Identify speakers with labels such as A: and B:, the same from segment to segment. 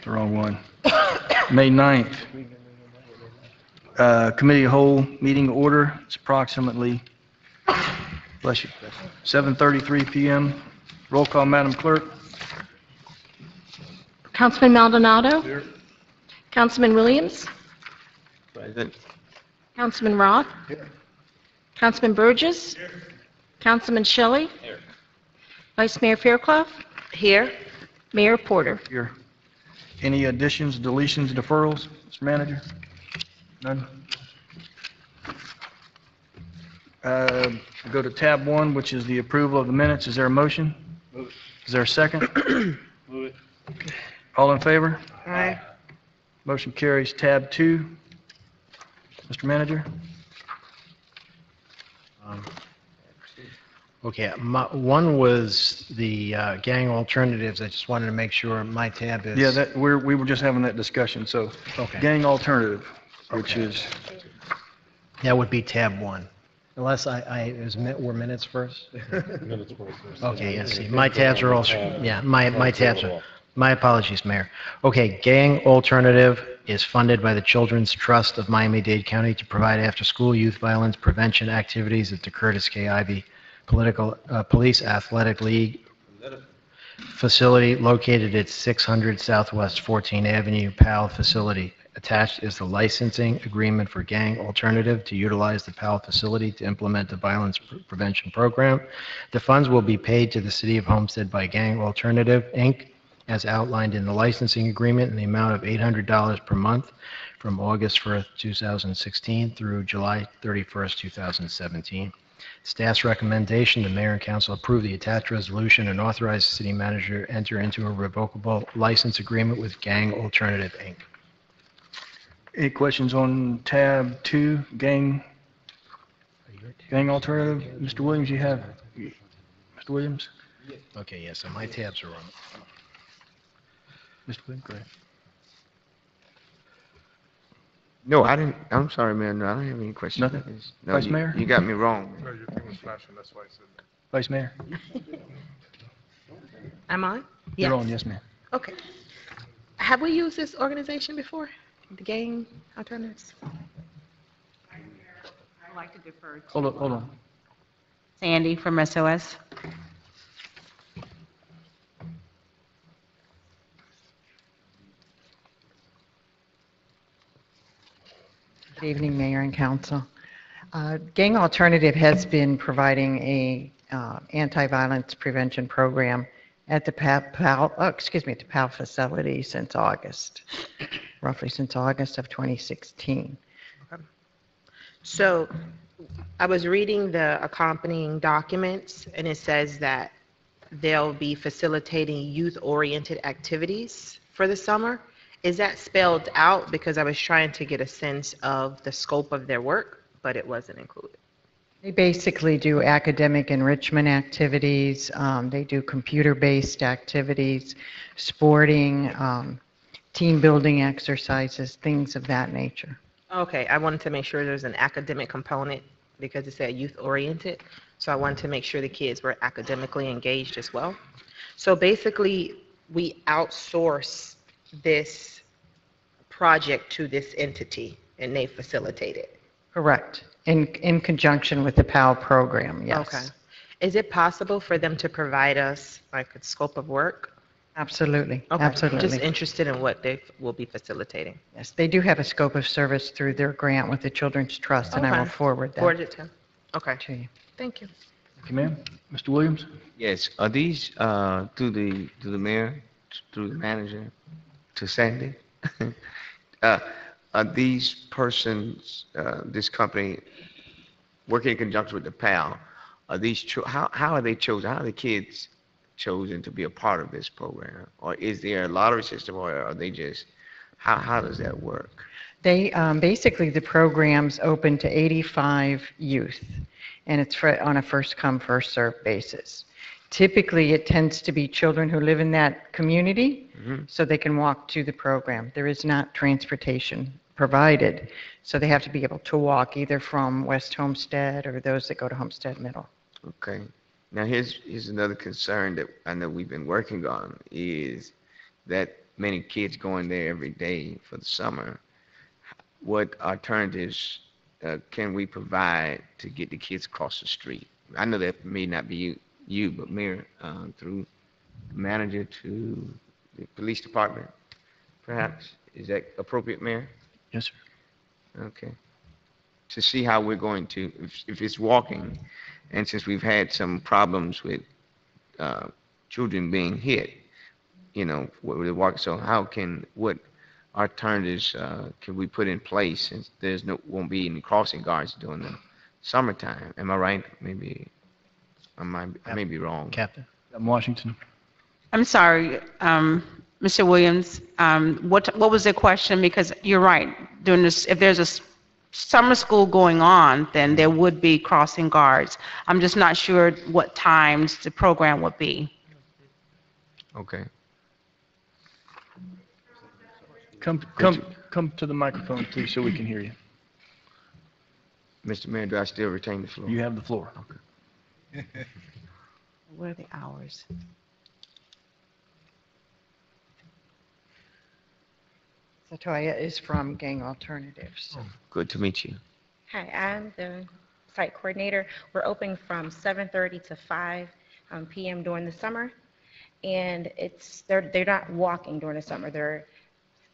A: the wrong one. May 9th. Committee of Whole meeting order. It's approximately, bless you, 7:33 p.m. Roll call, Madam Clerk.
B: Councilman Maldonado.
A: Here.
B: Councilman Williams.
C: Present.
B: Councilman Roth.
A: Here.
B: Councilman Burgess.
A: Here.
B: Councilman Shelley.
A: Here.
B: Vice Mayor Fairclough. Here. Mayor Porter.
A: Here. Any additions, deletions, deferrals, Mr. Manager? None? Go to tab 1, which is the approval of the minutes. Is there a motion?
C: Move it.
A: Is there a second?
C: Move it.
A: All in favor?
B: Aye.
A: Motion carries. Tab 2. Mr. Manager?
D: Okay, one was the gang alternatives. I just wanted to make sure my tab is...
A: Yeah, we were just having that discussion, so
D: Okay.
A: gang alternative, which is,
D: That would be tab 1. Unless were minutes first?
C: Minutes first.
D: Okay, yes, see, my tabs are all, yeah, my tabs are, my apologies, Mayor. Okay, gang alternative is funded by the Children's Trust of Miami-Dade County to provide after-school youth violence prevention activities at the Curtis K. Ivey Police Athletic League facility located at 600 Southwest 14th Avenue, Powell facility. Attached is the licensing agreement for Gang Alternative to utilize the Powell facility to implement the violence prevention program. The funds will be paid to the City of Homestead by Gang Alternative, Inc., as outlined in the licensing agreement in the amount of $800 per month from August 1st, 2016 through July 31st, 2017. Staff's recommendation, the mayor and council approve the attached resolution and authorize the city manager to enter into a revocable license agreement with Gang Alternative, Inc.
A: any questions on tab 2, gang alternative? Mr. Williams, you have, Mr. Williams?
D: Okay, yeah, so my tabs are wrong.
A: Mr. Williams, go ahead.
C: No, I didn't. I'm sorry, man. No, I don't have any questions.
A: Nothing?
C: No,
A: Vice
C: you-
A: Mayor?
C: You got me wrong.
E: No, your thing was flashing, that's why I said that.
A: Vice Mayor?
F: Am I?
A: You're on, yes, ma'am.
F: Okay. Have we used this organization before? The Gang Alternatives?
G: I'd like to defer to
A: Hold on.
G: Sandy from SOS.
H: Good evening, Mayor and Council. Gang Alternative has been providing a anti-violence prevention program at the Powell facility since August, roughly since August of 2016.
F: So I was reading the accompanying documents, and it says that they'll be facilitating youth-oriented activities for the summer. Is that spelled out? Because I was trying to get a sense of the scope of their work, but it wasn't included.
H: They basically do academic enrichment activities, they do computer-based activities, sporting, team building exercises, things of that nature.
F: Okay, I wanted to make sure there's an academic component because it said youth-oriented. So I wanted to make sure the kids were academically engaged as well. So basically, we outsource this project to this entity and they facilitate it.
H: Correct. In conjunction with the PAL program, yes.
F: Okay. Is it possible for them to provide us like a scope of work?
H: Absolutely,
F: Okay.
H: absolutely.
F: Just interested in what they will be facilitating.
H: Yes, they do have a scope of service through their grant with the Children's Trust, and I will
F: Okay.
H: forward that
F: Forward it to. Okay.
H: to you.
F: Thank you.
A: Thank you, ma'am. Mr. Williams?
C: Yes. Are these through the mayor, through the manager, to Sandy? Are these persons, this company, working in conjunction with the PAL? Are these how are they chosen? How are the kids chosen to be a part of this program? Or is there a lottery system, or are they just how does that work?
H: They, basically, the program's open to 85 youth, and it's on a first-come, first-served basis. Typically, it tends to be children who live in that community, so they can walk to the program. There is not transportation provided, so they have to be able to walk either from West Homestead or those that go to Homestead Middle.
C: Okay. Now here's another concern that I know we've been working on is that many kids going there every day for the summer, what alternatives can we provide to get the kids across the street? I know that may not be you, but Mayor, through manager to the police department, perhaps? Is that appropriate, Mayor?
A: Yes, sir.
C: Okay. To see how we're going to, if it's walking, and since we've had some problems with children being hit, you know, with the walk, so what alternatives can we put in place since won't be any crossing guards during the summertime? Am I right? Maybe, I may be wrong.
D: Captain?
A: Washington.
G: I'm sorry, Mr. Williams, what was the question? Because you're right, during this, if there's a summer school going on, then there would be crossing guards. I'm just not sure what times the program would be.
C: Okay.
A: Come to the microphone, please, so we can hear you.
C: Mr. Mayor, do I still retain the floor?
A: You have the floor.
G: What are the hours?
H: Latoya is from Gang Alternatives.
C: Good to meet you.
I: Hi, I'm the site coordinator. We're open from 7:30 to 5 p.m. during the summer, and they're not walking during the summer. Their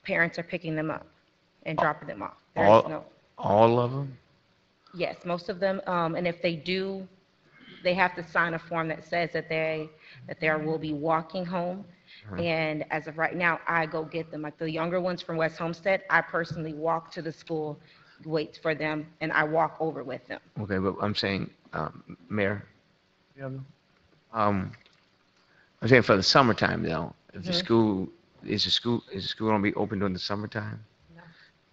I: parents are picking them up and dropping them off.
C: All of them?
I: Yes, most of them, and if they do, they have to sign a form that says that they will be walking home. And as of right now, I go get them. Like the younger ones from West Homestead, I personally walk to the school, wait for them, and I walk over with them.
C: Okay, but I'm saying, Mayor, I'm saying for the summertime though, if the school, is the school gonna be open during the summertime?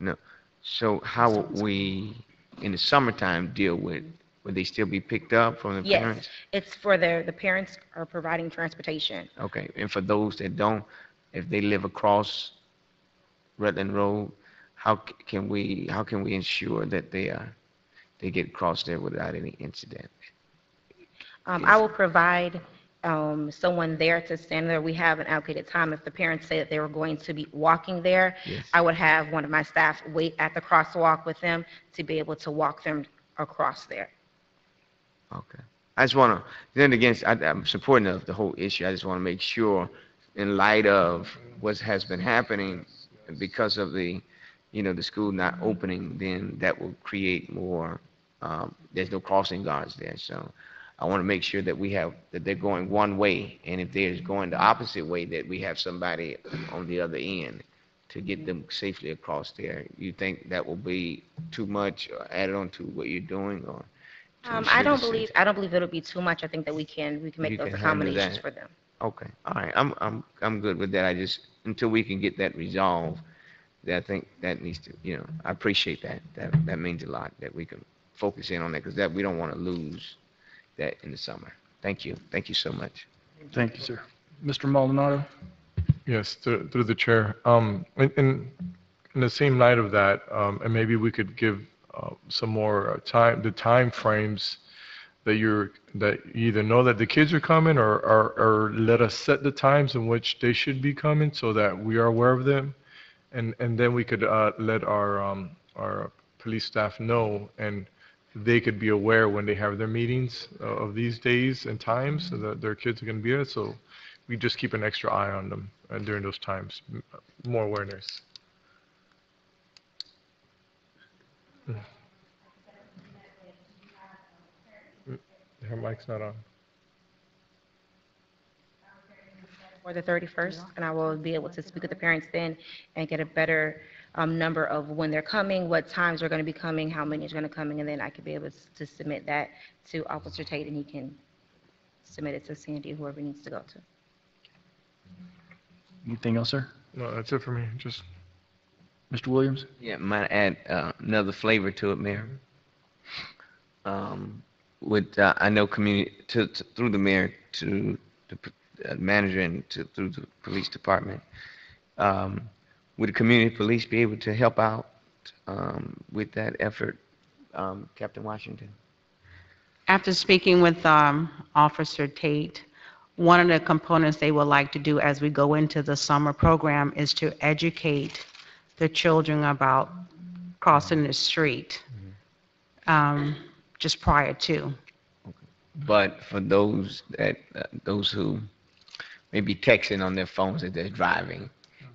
C: No. So how would we, in the summertime, deal with, would they still be picked up from the
I: Yes,
C: parents?
I: it's for the parents are providing transportation.
C: Okay, and for those that don't, if they live across Rutland Road, how can we ensure that they get across there without any incident?
I: I will provide someone there to stand there. We have an allocated time. If the parents say that they were going to be walking there,
C: Yes.
I: I would have one of my staff wait at the crosswalk with them to be able to walk them across there.
C: Okay. I just want to, then again, I'm supporting the whole issue. I just want to make sure, in light of what has been happening, because of the school not opening, then that will create more, there's no crossing guards there. So I want to make sure that that they're going one way, and if they're going the opposite way, that we have somebody on the other end to get them safely across there. You think that will be too much added on to what you're doing, or?
I: I don't believe it'll be too much. I think that we can make
C: You
I: those
C: can handle
I: accommodations
C: that.
I: for them.
C: Okay, all right, I'm good with that. I just, until we can get that resolved, I think that needs to, I appreciate that. That means a lot, that we can focus in on that, because we don't want to lose that in the summer. Thank you so much.
A: Thank you, sir. Mr. Maldonado?
E: Yes, through the chair. In the same light of that, and maybe we could give some more the time frames that you either know that the kids are coming, or let us set the times in which they should be coming so that we are aware of them, and then we could let our police staff know, and they could be aware when they have their meetings of these days and times, so that their kids are going to be there. So we just keep an extra eye on them during those times, more awareness. Her mic's not on.
I: For the 31st, and I will be able to speak with the parents then and get a better number of when they're coming, what times they're going to be coming, how many is going to be coming, and then I could be able to submit that to Officer Tate, and he can submit it to Sandy, whoever needs to go to.
A: Anything else, sir?
E: No, that's it for me. Just
A: Mr. Williams?
C: Yeah, might add another flavor to it, Mayor. I know through the mayor to the manager and through the police department, would the community police be able to help out with that effort, Captain Washington?
G: After speaking with Officer Tate, one of the components they would like to do as we go into the summer program is to educate the children about crossing the street just prior to.
C: But for those that, those who may be texting on their phones as they're driving,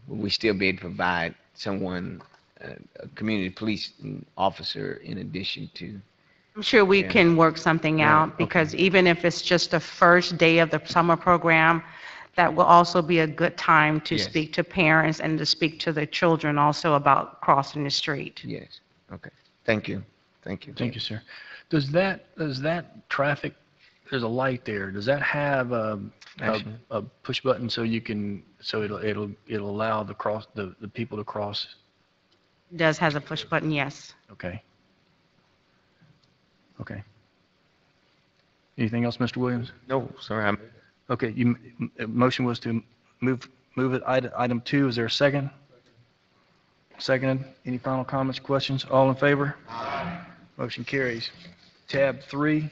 C: will we still be able to provide someone, a community police officer in addition to?
G: I'm sure we
C: Yeah.
G: can work something
C: Right,
G: out, because even if it's just the first day of the summer program, that will also be a good time to
C: Yes.
G: speak to parents and to speak to the children also about crossing the street.
C: Yes, okay. Thank you. Thank you.
A: Thank you, sir. Does that traffic, there's a light there, does that have
C: Action.
A: a push button so you can, so it'll allow the people to cross?
G: It does has a push button, yes.
A: Okay. Okay. Anything else, Mr. Williams?
C: No, sir,
A: Okay, motion was to move it, item 2, is there a second? Seconded. Any final comments, questions? All in favor? Aye. Motion carries. Tab 3.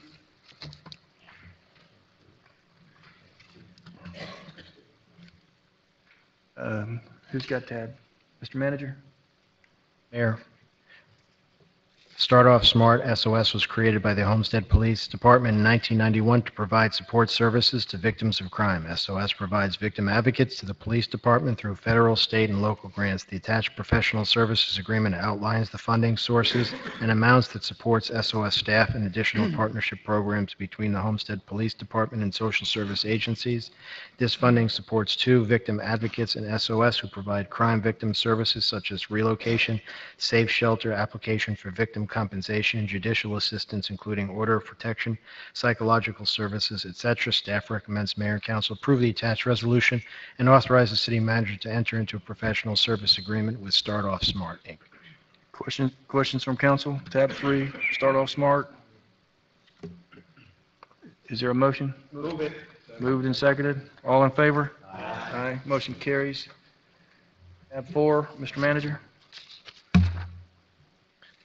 A: Who's got tab? Mr. Manager?
D: Mayor, Start Off Smart SOS was created by the Homestead Police Department in 1991 to provide support services to victims of crime. SOS provides victim advocates to the police department through federal, state, and local grants. The attached professional services agreement outlines the funding sources and amounts that supports SOS staff and additional partnership programs between the Homestead Police Department and social service agencies. This funding supports 2 victim advocates in SOS who provide crime victim services such as relocation, safe shelter, application for victim compensation, judicial assistance, including order of protection, psychological services, etc. Staff recommends Mayor and Council approve the attached resolution and authorize the city manager to enter into a professional service agreement with Start Off Smart, Inc.
A: Questions from council? Tab 3, Start Off Smart. Is there a motion? Move it. Moved and seconded. All in favor? Aye. Motion carries. Tab 4, Mr. Manager.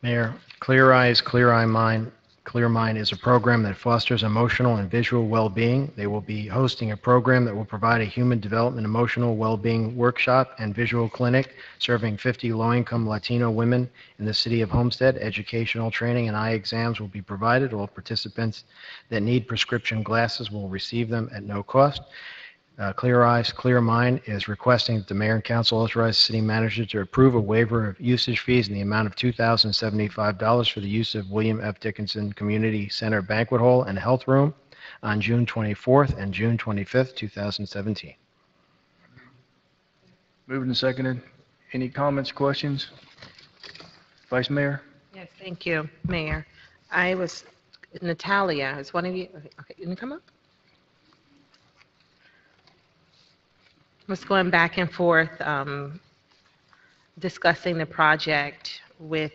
D: Mayor, Clear Eyes, Clear Eye Mind, Clear Mind is a program that fosters emotional and visual well-being. They will be hosting a program that will provide a human development emotional well-being workshop and visual clinic serving 50 low-income Latino women in the city of Homestead. Educational training and eye exams will be provided. All participants that need prescription glasses will receive them at no cost. Clear Eyes, Clear Mind is requesting that the mayor and council authorize the city manager to approve a waiver of usage fees in the amount of $2,075 for the use of William F. Dickinson Community Center Banquet Hall and Health Room on June 24th and June 25th, 2017.
A: Moved and seconded. Any comments, questions? Vice Mayor?
F: Yes, thank you, Mayor. Natalia, is one of you, okay, you can come up? Was going back and forth discussing the project with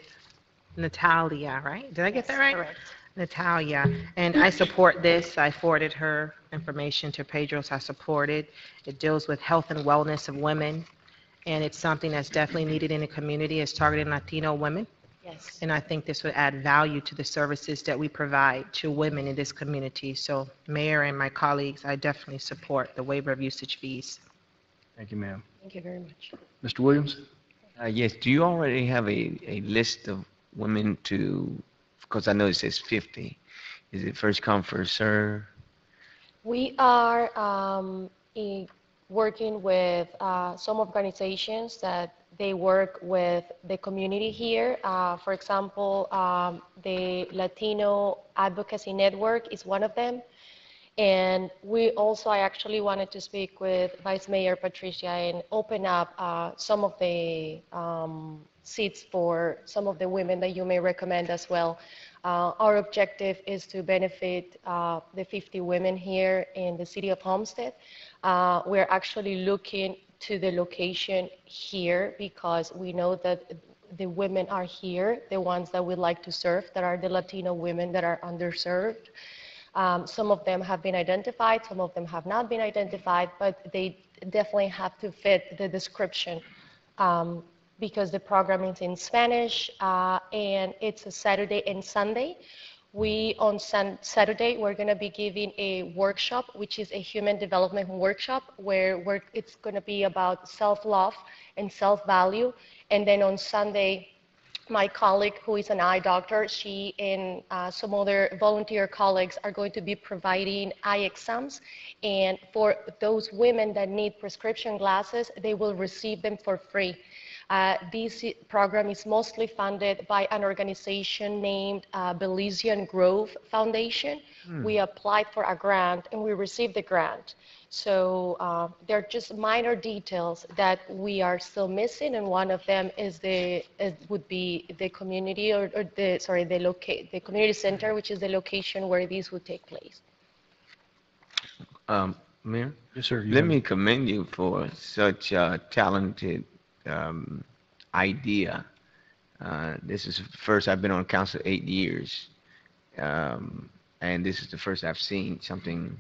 F: Natalia, right? Did I get that right?
I: Correct.
F: Natalia, and I support this. I forwarded her information to Pedro's. I support it. It deals with health and wellness of women, and it's something that's definitely needed in the community. It's targeting Latino women,
I: Yes.
F: and I think this would add value to the services that we provide to women in this community. So, Mayor and my colleagues, I definitely support the waiver of usage fees.
A: Thank you, ma'am.
I: Thank you very much.
A: Mr. Williams?
C: Yes, do you already have a list of women to, because I know it says 50. Is it first come, first serve?
J: We are working with some organizations that they work with the community here. For example, the Latino Advocacy Network is one of them. And I actually wanted to speak with Vice Mayor Patricia and open up some of the seats for some of the women that you may recommend as well. Our objective is to benefit the 50 women here in the city of Homestead. We're actually looking to the location here because we know that the women are here, the ones that we'd like to serve, that are the Latino women that are underserved. Some of them have been identified, some of them have not been identified, but they definitely have to fit the description because the program is in Spanish and it's a Saturday and Sunday. On Saturday, we're going to be giving a workshop, which is a human development workshop, where it's going to be about self-love and self-value. And then on Sunday, my colleague, who is an eye doctor, she and some other volunteer colleagues are going to be providing eye exams. And for those women that need prescription glasses, they will receive them for free. This program is mostly funded by an organization named Belizean Grove Foundation. We applied for a grant and we received the grant. So they're just minor details that we are still missing, and one of them is would be the community the community center, which is the location where these would take place.
C: Mayor?
A: Yes, sir.
C: Let me commend you for such a talented idea. This is the first I've been on council 8 years, and this is the first I've seen something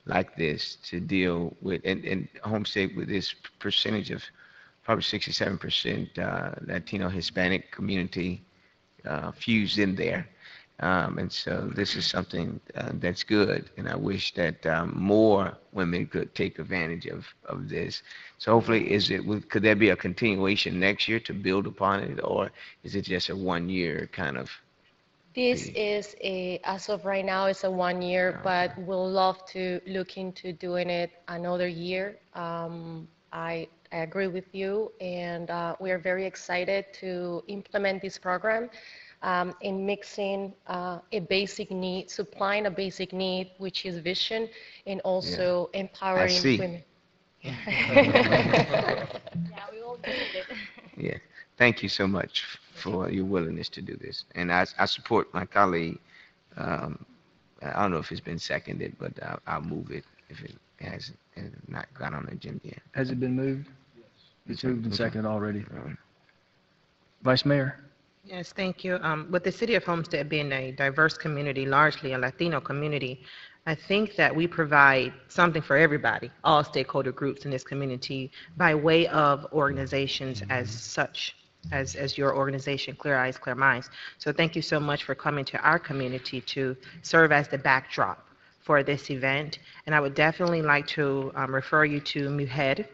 C: like this to deal with, and Homestead with this percentage of probably 67% Latino Hispanic community fused in there. And so this is something that's good, and I wish that more women could take advantage of this. So hopefully, could there be a continuation next year to build upon it, or is it just a 1-year kind of?
J: This is as of right now, it's a 1 year, but we'll love to look into doing it another year. I agree with you, and we are very excited to implement this program in mixing a basic need, supplying a basic need, which is vision, and also empowering women.
I: Yeah, we all need it.
C: Yeah. Thank you so much for your willingness to do this. And I support my colleague. I don't know if it's been seconded, but I'll move it if it hasn't not got on the agenda yet.
A: Has it been moved? Yes. It's moved and seconded already. Vice Mayor?
F: Yes, thank you. With the city of Homestead being a diverse community, largely a Latino community, I think that we provide something for everybody, all stakeholder groups in this community, by way of organizations as such, as your organization, Clear Eyes, Clear Minds. So thank you so much for coming to our community to serve as the backdrop for this event. And I would definitely like to refer you to MUHED,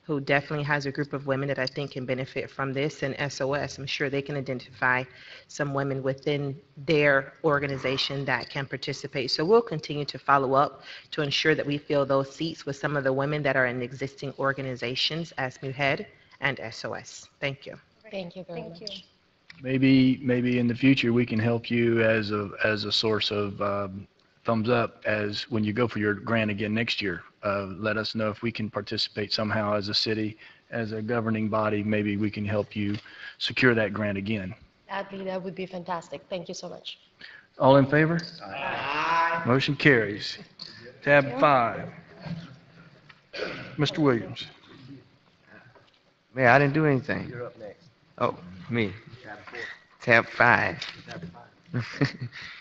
F: who definitely has a group of women that I think can benefit from this, and SOS. I'm sure they can identify some women within their organization that can participate. So we'll continue to follow up to ensure that we fill those seats with some of the women that are in existing organizations as MUHED and SOS. Thank you.
J: Thank you very much.
A: Maybe in the future, we can help you as a source of thumbs up as when you go for your grant again next year. Let us know if we can participate somehow as a city, as a governing body. Maybe we can help you secure that grant again.
J: That would be fantastic. Thank you so much.
A: All in favor? Aye. Motion carries. Tab 5. Mr. Williams.
C: Mayor, I didn't do anything.
D: You're up next.
C: Oh, me. Tab 5.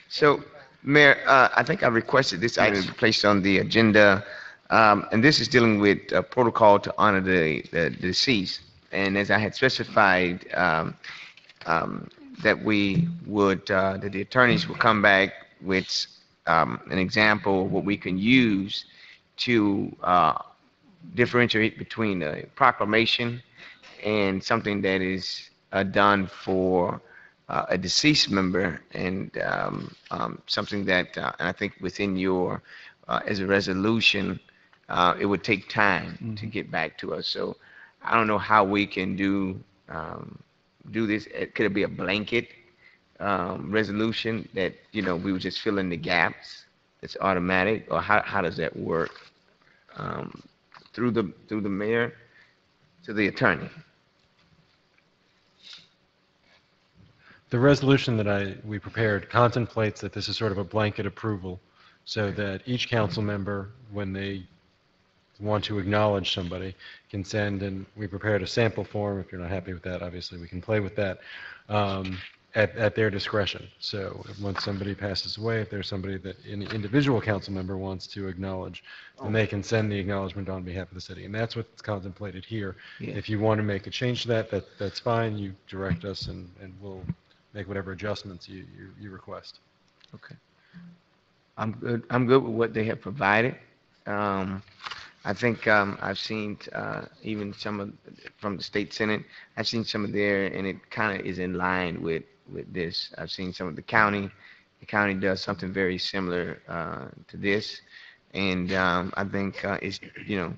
C: So, Mayor, I think I requested this item to be placed on the agenda, and this is dealing with protocol to honor the deceased. And as I had specified, that we would, that the attorneys will come back with an example of what we can use to differentiate between a proclamation and something that is done for a deceased member, and something that, and I think within your, as a resolution, it would take time to get back to us. So I don't know how we can do this. Could it be a blanket resolution that, we would just fill in the gaps? It's automatic, or how does that work? Through the mayor to the attorney.
K: The resolution that we prepared contemplates that this is sort of a blanket approval, so that each council member, when they want to acknowledge somebody, can send, and we prepared a sample form. If you're not happy with that, obviously we can play with that, at their discretion. So once somebody passes away, if there's somebody that an individual council member wants to acknowledge, then they can send the acknowledgement on behalf of the city. And that's what's contemplated here.
C: Yeah.
K: If you want to make a change to that's fine. You direct us, and we'll make whatever adjustments you request.
C: Okay. I'm good with what they have provided. I think I've seen even some of from the state senate. I've seen some of there, and it kind of is in line with this. I've seen some of the county. The county does something very similar to this, and I think it's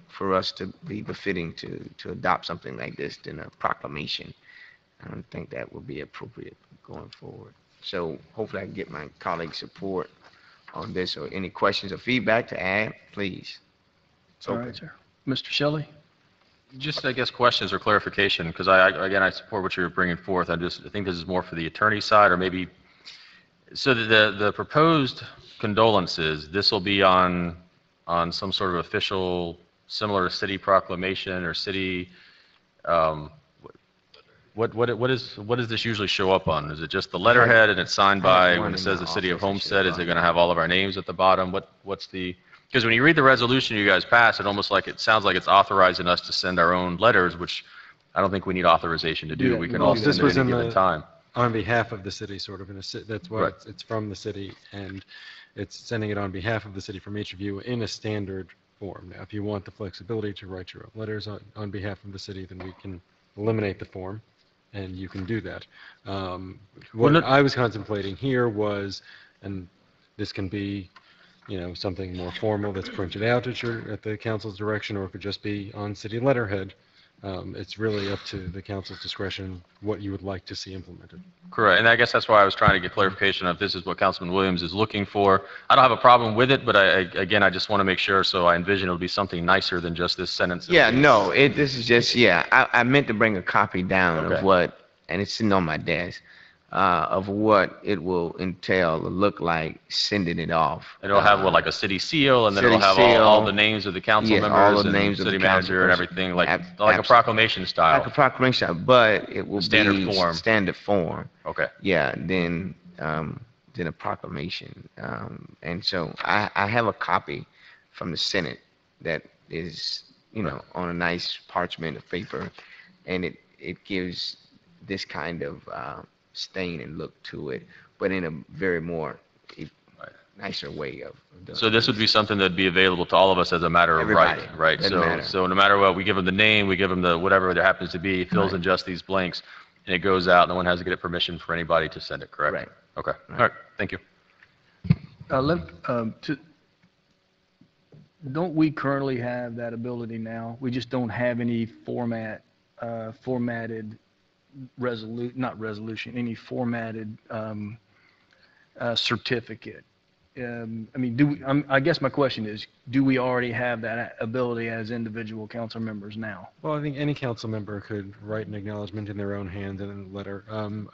C: for us to be befitting to adopt something like this than a proclamation. I don't think that would be appropriate going forward. So hopefully I can get my colleagues' support on this, or any questions or feedback to add, please. It's
A: All
C: open.
A: right, sir. Mr. Shelley?
L: Just, I guess, questions or clarification, because again, I support what you're bringing forth. I think this is more for the attorney side, or maybe, so the proposed condolences, this will be on some sort of official, similar to city proclamation or city, what does this usually show up on? Is it just the letterhead and it's signed by, when it says the city of Homestead, is it going to have all of our names at the bottom? What's the, because when you read the resolution you guys passed, it sounds like it's authorizing us to send our own letters, which I don't think we need authorization to do.
A: Yeah,
L: We can
A: well,
L: all
K: this
L: send
K: was
L: it at any
K: in
L: given
K: the-
L: time.
K: On behalf of the city, sort of, that's why
L: Right.
K: it's from the city, and it's sending it on behalf of the city from each of you in a standard form. Now, if you want the flexibility to write your own letters on behalf of the city, then we can eliminate the form, and you can do that. What I was contemplating here was, and this can be, something more formal that's printed out at the council's direction, or it could just be on city letterhead. It's really up to the council's discretion what you would like to see implemented.
L: Correct, and I guess that's why I was trying to get clarification of this is what Councilman Williams is looking for. I don't have a problem with it, but again, I just want to make sure, so I envision it'll be something nicer than just this sentence.
C: Yeah, no, this is just, I meant to bring a copy down
L: Okay.
C: of what, and it's sitting on my desk, of what it will entail or look like sending it off.
L: And it'll have what, like a city seal, and then it'll
C: City
L: have
C: seal.
L: all the names of the council
C: Yeah, all
L: members
C: the
L: and
C: names of
L: city
C: the council
L: manager and
C: person.
L: everything, like a
C: Absolutely.
L: proclamation
C: Like a
L: style.
C: proclamation, but it will
L: Standard
C: be
L: form.
C: standard form.
L: Okay.
C: Yeah, then a proclamation. And so I have a copy from the Senate that is, on a nice parchment of paper, and it gives this kind of stain and look to it, but in a very more nicer way of doing
L: So this would be something that'd be available to all of us as a matter of right,
C: Everybody.
L: right?
C: Doesn't matter.
L: So no matter what, we give them the name, we give them the whatever there happens to be, it fills in just these blanks, and it goes out, no one has to get permission for anybody to send it, correct?
C: Right.
L: Okay, all right, thank you.
A: Don't we currently have that ability now? We just don't have any formatted any formatted certificate. I guess my question is, do we already have that ability as individual council members now?
K: Well, I think any council member could write an acknowledgement in their own hand and a letter.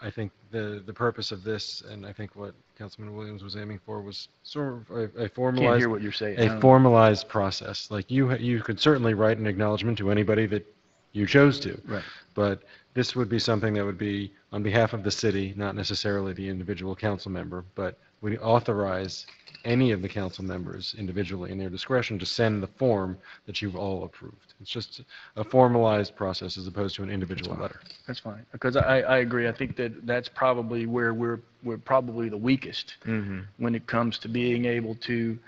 K: I think the purpose of this, and I think what Councilman Williams was aiming for, was sort of a
A: Can't
K: formalized,
A: hear what you're saying.
K: a formalized process. Like you could certainly write an acknowledgement to anybody that you chose to.
A: Right.
K: But this would be something that would be on behalf of the city, not necessarily the individual council member, but we authorize any of the council members individually in their discretion to send the form that you've all approved. It's just a formalized process as opposed to an individual letter.
A: That's fine, because I agree. I think that's probably where we're probably the weakest when it comes to being able to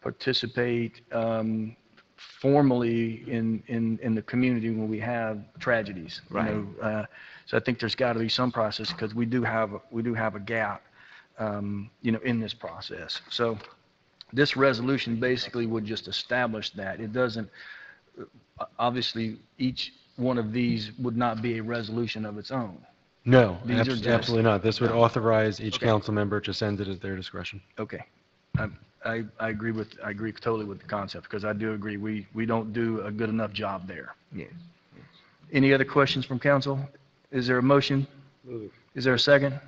A: participate formally in the community when we have tragedies.
C: Right.
A: So I think there's got to be some process, because we do have a gap, in this process. So this resolution basically would just establish that. It doesn't, obviously, each one of these would not be a resolution of its own.
K: No,
A: These are just-
K: absolutely not. This would
A: No.
K: authorize each
A: Okay.
K: council member to send it at their discretion.
A: Okay. I agree totally with the concept, because I do agree, we don't do a good enough job there.
C: Yes.
A: Any other questions from council? Is there a motion? Is there a second?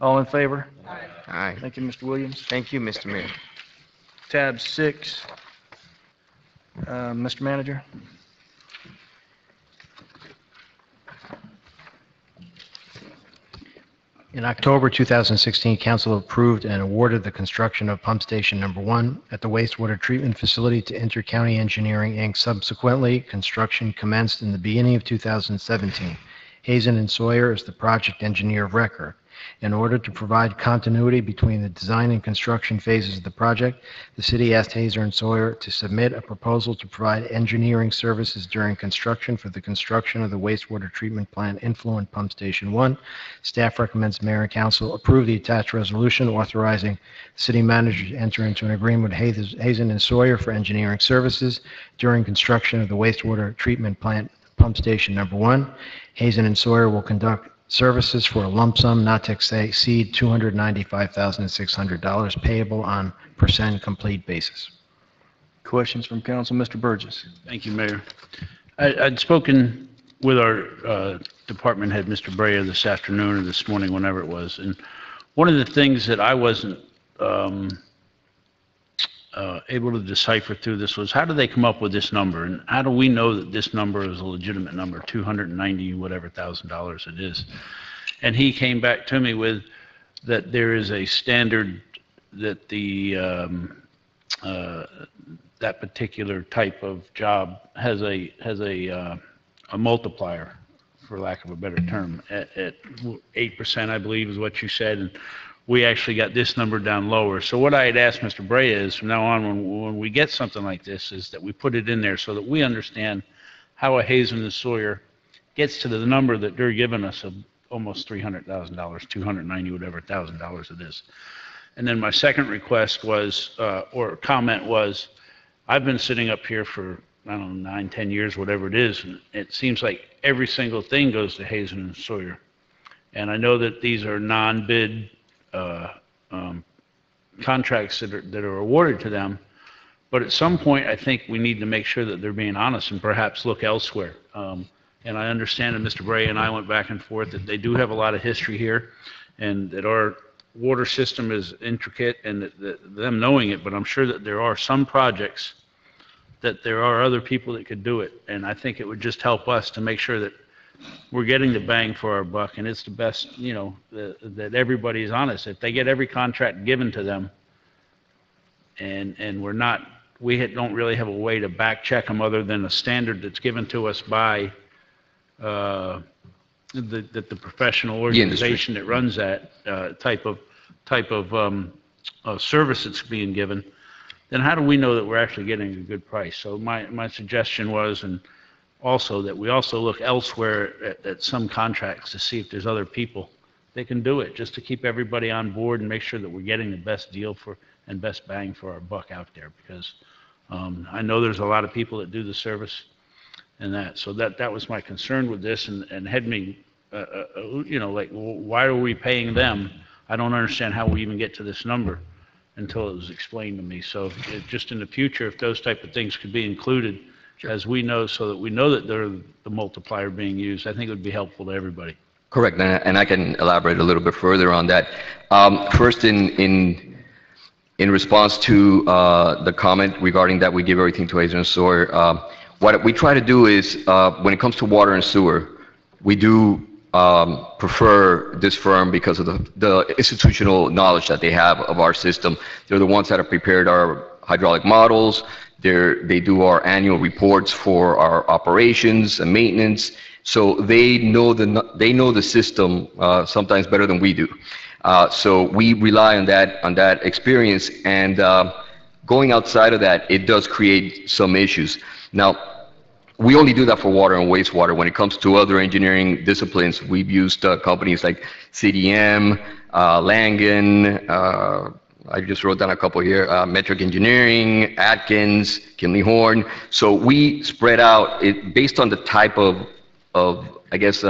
A: All in favor?
C: All right.
A: Thank you, Mr. Williams.
C: Thank you, Mr. Mayor.
A: Tab 6, Mr. Manager.
D: In October 2016, council approved and awarded the construction of pump station number 1 at the wastewater treatment facility to Intercounty Engineering, Inc. Subsequently, construction commenced in the beginning of 2017. Hazen and Sawyer is the project engineer of record. In order to provide continuity between the design and construction phases of the project, the city asked Hazer and Sawyer to submit a proposal to provide engineering services during construction for the construction of the wastewater treatment plant influent pump station 1. Staff recommends mayor and council approve the attached resolution authorizing the city manager to enter into an agreement with Hazen and Sawyer for engineering services during construction of the wastewater treatment plant pump station number 1. Hazen and Sawyer will conduct services for a lump sum not to exceed $295,600 payable on percent complete basis.
A: Questions from council, Mr. Burgess?
M: Thank you, Mayor. I'd spoken with our department head, Mr. Brea, this afternoon or this morning, whenever it was, and one of the things that I wasn't able to decipher through this was how do they come up with this number, and how do we know that this number is a legitimate number, $290 whatever thousand it is? And he came back to me with that there is a standard that the that particular type of job has a multiplier, for lack of a better term, at 8%, I believe is what you said, and we actually got this number down lower. So what I had asked Mr. Brea is from now on, when we get something like this, is that we put it in there so that we understand how a Hazen and Sawyer gets to the number that they're giving us of almost $300,000, $290 whatever thousand it is. And then my second request was, or comment was, I've been sitting up here for, I don't know, 9, 10 years, whatever it is, and it seems like every single thing goes to Hazen and Sawyer. And I know that these are non-bid contracts that are awarded to them, but at some point I think we need to make sure that they're being honest and perhaps look elsewhere. And I understand that Mr. Brea and I went back and forth that they do have a lot of history here, and that our water system is intricate, and that them knowing it, but I'm sure that there are some projects that there are other people that could do it, and I think it would just help us to make sure that we're getting the bang for our buck, and it's the best, you know, that everybody's honest. If they get every contract given to them, and we don't really have a way to back check them other than a standard that's given to us by the professional organization that runs that type of service that's being given, then how do we know that we're actually getting a good price? So my suggestion was, and also that we also look elsewhere at some contracts to see if there's other people that can do it, just to keep everybody on board and make sure that we're getting the best deal for and best bang for our buck out there, because I know there's a lot of people that do the service and that. So that was my concern with this, and had me, you know, like, well, why are we paying them? I don't understand how we even get to this number until it was explained to me. So just in the future, if those type of things could be included, as we know, so that we know that they're the multiplier being used, I think it would be helpful to everybody.
N: Correct, and I can elaborate a little bit further on that. First, in response to the comment regarding that we give everything to Hazen and Sawyer, what we try to do is, when it comes to water and sewer, we do prefer this firm because of the institutional knowledge that they have of our system. They're the ones that have prepared our hydraulic models. They do our annual reports for our operations and maintenance. So they know the system sometimes better than we do. So we rely on that experience, and going outside of that, it does create some issues. Now, we only do that for water and wastewater. When it comes to other engineering disciplines, we've used companies like CDM, Langen, I just wrote down a couple here, Metric Engineering, Atkins, Kinley Horn. So we spread out it based on the type of I guess,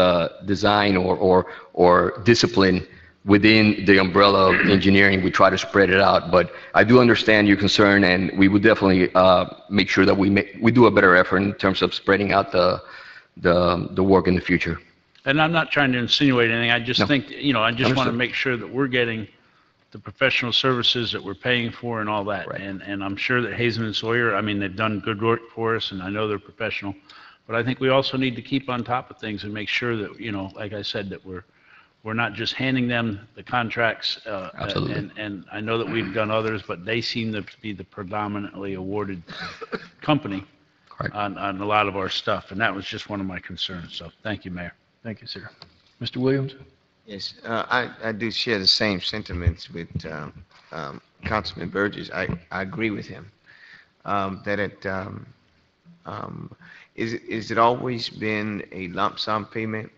N: design or discipline within the umbrella of engineering. We try to spread it out, but I do understand your concern, and we would definitely make sure that we do a better effort in terms of spreading out the work in the future.
M: And I'm not trying to insinuate anything. I just think, you know, I just want to make sure that we're getting the professional services that we're paying for and all that. Right. And I'm sure that Hazen and Sawyer, I mean, they've done good work for us, and I know they're professional. But I think we also need to keep on top of things and make sure that, you know, like I said, that we're not just handing them the contracts.
N: Absolutely.
M: And I know that we've done others, but they seem to be the predominantly awarded company on a lot of our stuff. And that was just one of my concerns. So thank you, Mayor.
A: Thank you, sir. Mr. Williams?
C: Yes, I do share the same sentiments with Councilman Burgess. I agree with him that is it always been a lump sum payment?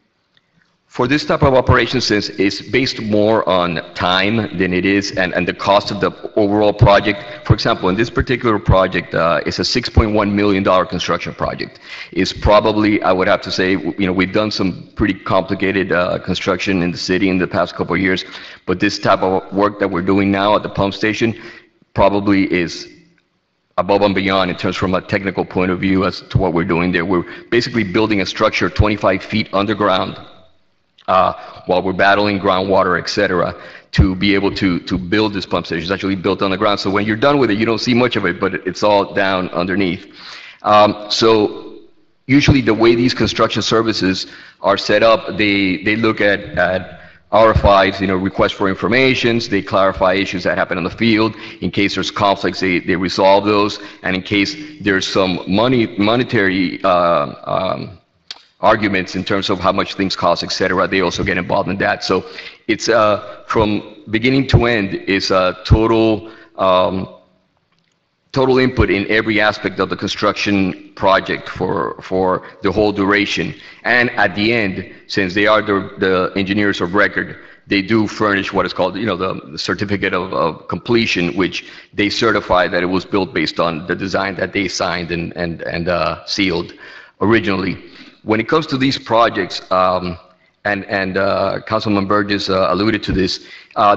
N: For this type of operation, since it's based more on time than it is, and the cost of the overall project, for example, in this particular project, it's a $6.1 million construction project. It's probably, I would have to say, you know, we've done some pretty complicated construction in the city in the past couple of years, but this type of work that we're doing now at the pump station probably is above and beyond in terms from a technical point of view as to what we're doing there. We're basically building a structure 25 feet underground, while we're battling groundwater, et cetera, to be able to build this pump station. It's actually built on the ground, so when you're done with it, you don't see much of it, but it's all down underneath. So usually the way these construction services are set up, they look at RFIs, you know, requests for informations, they clarify issues that happen in the field. In case there's conflicts, they resolve those, and in case there's some monetary arguments in terms of how much things cost, et cetera, they also get involved in that. So it's from beginning to end, it's a total input in every aspect of the construction project for the whole duration. And at the end, since they are the engineers of record, they do furnish what is called, you know, the certificate of completion, which they certify that it was built based on the design that they signed and sealed originally. When it comes to these projects, and Councilman Burgess alluded to this,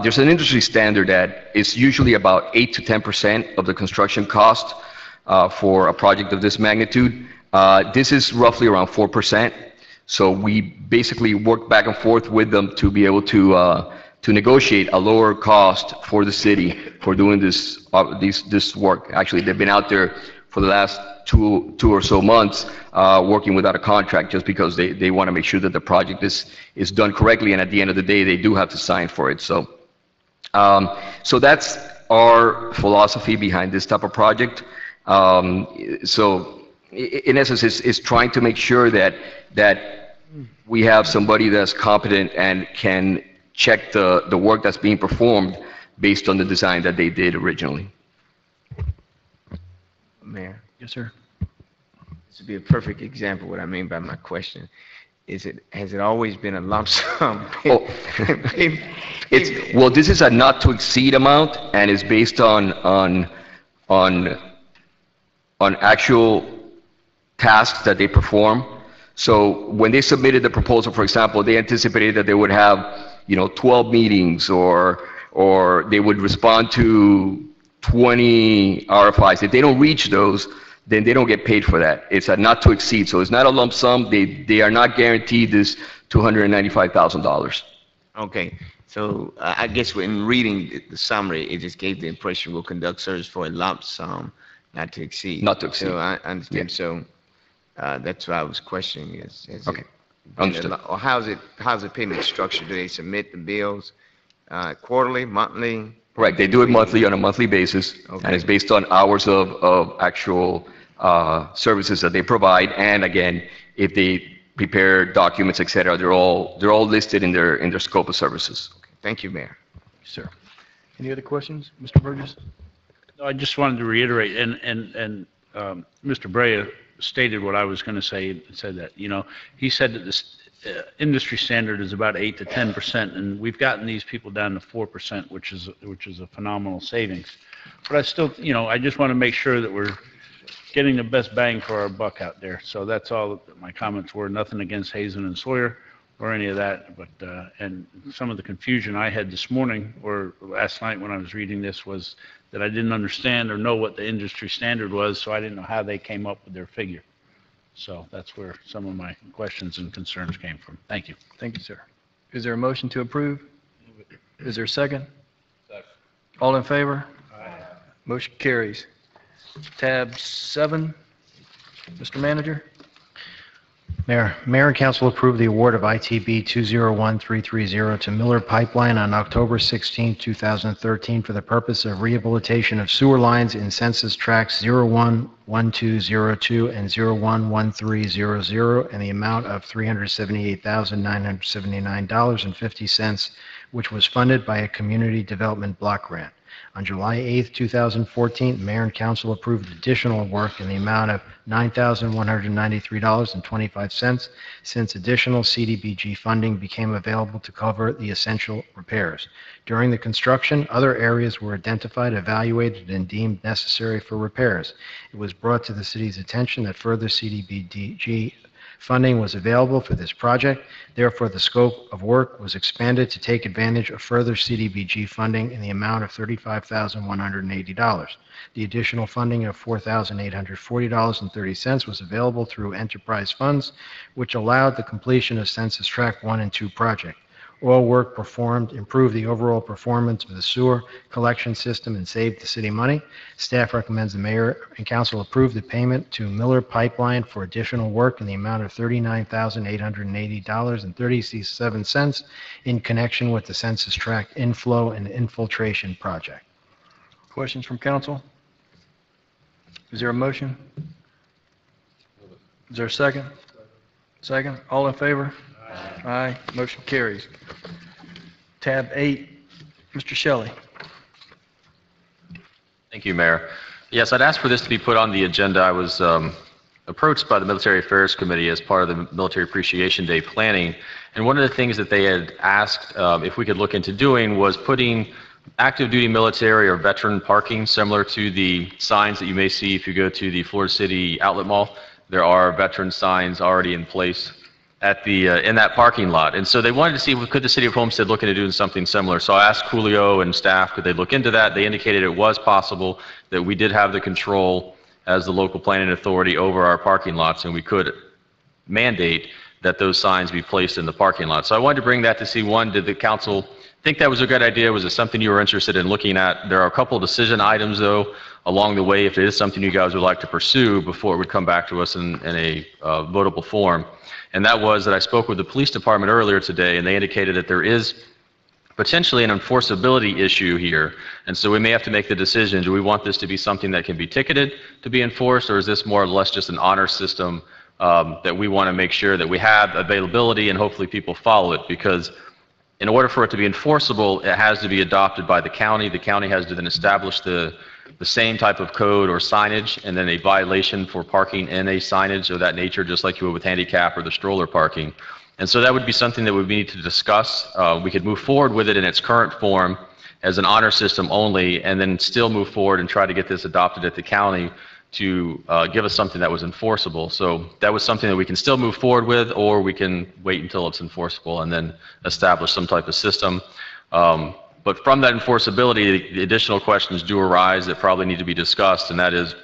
N: there's an industry standard that is usually about 8 to 10% of the construction cost for a project of this magnitude. This is roughly around 4%. So we basically work back and forth with them to be able to negotiate a lower cost for the city for doing this work. Actually, they've been out there for the last two or so months working without a contract, just because they want to make sure that the project is done correctly, and at the end of the day, they do have to sign for it. So that's our philosophy behind this type of project. So in essence, it's trying to make sure that we have somebody that's competent and can check the work that's being performed based on the design that they did originally.
C: Mayor,
A: Yes, sir.
C: this would be a perfect example of what I mean by my question. Has it always been a lump sum?
N: Oh, well, this is a not to exceed amount, and is based on actual tasks that they perform. So when they submitted the proposal, for example, they anticipated that they would have, you know, 12 meetings, or they would respond to 20 RFIs. If they don't reach those, then they don't get paid for that. It's a not to exceed. So it's not a lump sum. They are not guaranteed this $295,000.
C: Okay, so I guess when reading the summary, it just gave the impression we'll conduct service for a lump sum, not to exceed.
N: Not to exceed.
C: So I understand.
N: Yeah.
C: So that's why I was questioning is
N: Okay, understood.
C: Or how's the payment structured? Do they submit the bills quarterly, monthly?
N: Right, they do it monthly, on a monthly basis, and
C: Okay.
N: it's based on hours of actual services that they provide. And again, if they prepare documents, et cetera, they're all listed in their scope of services.
C: Thank you, Mayor.
A: Sir. Any other questions, Mr. Burgess?
M: I just wanted to reiterate, and Mr. Brea stated what I was going to say, said that, you know, he said that this industry standard is about 8 to 10%, and we've gotten these people down to 4%, which is a phenomenal savings. But I still, you know, I just want to make sure that we're getting the best bang for our buck out there. So that's all that my comments were. Nothing against Hazen and Sawyer or any of that, but and some of the confusion I had this morning or last night when I was reading this was that I didn't understand or know what the industry standard was, so I didn't know how they came up with their figure. So that's where some of my questions and concerns came from. Thank you.
A: Thank you, sir. Is there a motion to approve? Is there a second? Second. All in favor? Aye. Motion carries. Tab 7, Mr. Manager.
D: Mayor and council approved the award of ITB 201330 to Miller Pipeline on October 16, 2013 for the purpose of rehabilitation of sewer lines in census tracts 011202 and 011300 and the amount of $378,979.50, which was funded by a community development block grant. On July 8, 2014, the mayor and council approved additional work in the amount of $9,193.25 since additional CDBG funding became available to cover the essential repairs. During the construction, other areas were identified, evaluated, and deemed necessary for repairs. It was brought to the city's attention that further CDBG funding was available for this project. Therefore, the scope of work was expanded to take advantage of further CDBG funding in the amount of $35,180. The additional funding of $4,840.30 was available through enterprise funds, which allowed the completion of Census Tract 1 and 2 project. All work performed improved the overall performance of the sewer collection system and saved the city money. Staff recommends the mayor and council approve the payment to Miller Pipeline for additional work in the amount of $39,880.37 in connection with the Census Tract inflow and infiltration project.
A: Questions from council? Is there a motion? Is there a second? Second. All in favor? Aye. Motion carries. Tab 8, Mr. Shelley.
L: Thank you, Mayor. Yes, I'd asked for this to be put on the agenda. I was approached by the Military Affairs Committee as part of the Military Appreciation Day planning, and one of the things that they had asked if we could look into doing was putting active duty military or veteran parking similar to the signs that you may see if you go to the Florida City Outlet Mall. There are veteran signs already in place at the in that parking lot, and so they wanted to see could the city of Homestead look into doing something similar. So I asked Julio and staff could they look into that. They indicated it was possible, that we did have the control as the local planning authority over our parking lots, and we could mandate that those signs be placed in the parking lot. So I wanted to bring that to see, one, did the council think that was a good idea? Was it something you were interested in looking at? There are a couple of decision items, though, along the way, if it is something you guys would like to pursue before it would come back to us in a votable form. And that was that I spoke with the police department earlier today, and they indicated that there is potentially an enforceability issue here. And so we may have to make the decision, do we want this to be something that can be ticketed to be enforced, or is this more or less just an honor system that we want to make sure that we have availability and hopefully people follow it? Because in order for it to be enforceable, it has to be adopted by the county. The county has to then establish the same type of code or signage, and then a violation for parking in a signage of that nature, just like you would with handicap or the stroller parking. And so that would be something that we need to discuss. We could move forward with it in its current form as an honor system only, and then still move forward and try to get this adopted at the county to give us something that was enforceable. So that was something that we can still move forward with, or we can wait until it's enforceable and then establish some type of system. But from that enforceability, the additional questions do arise that probably need to be discussed, and that is,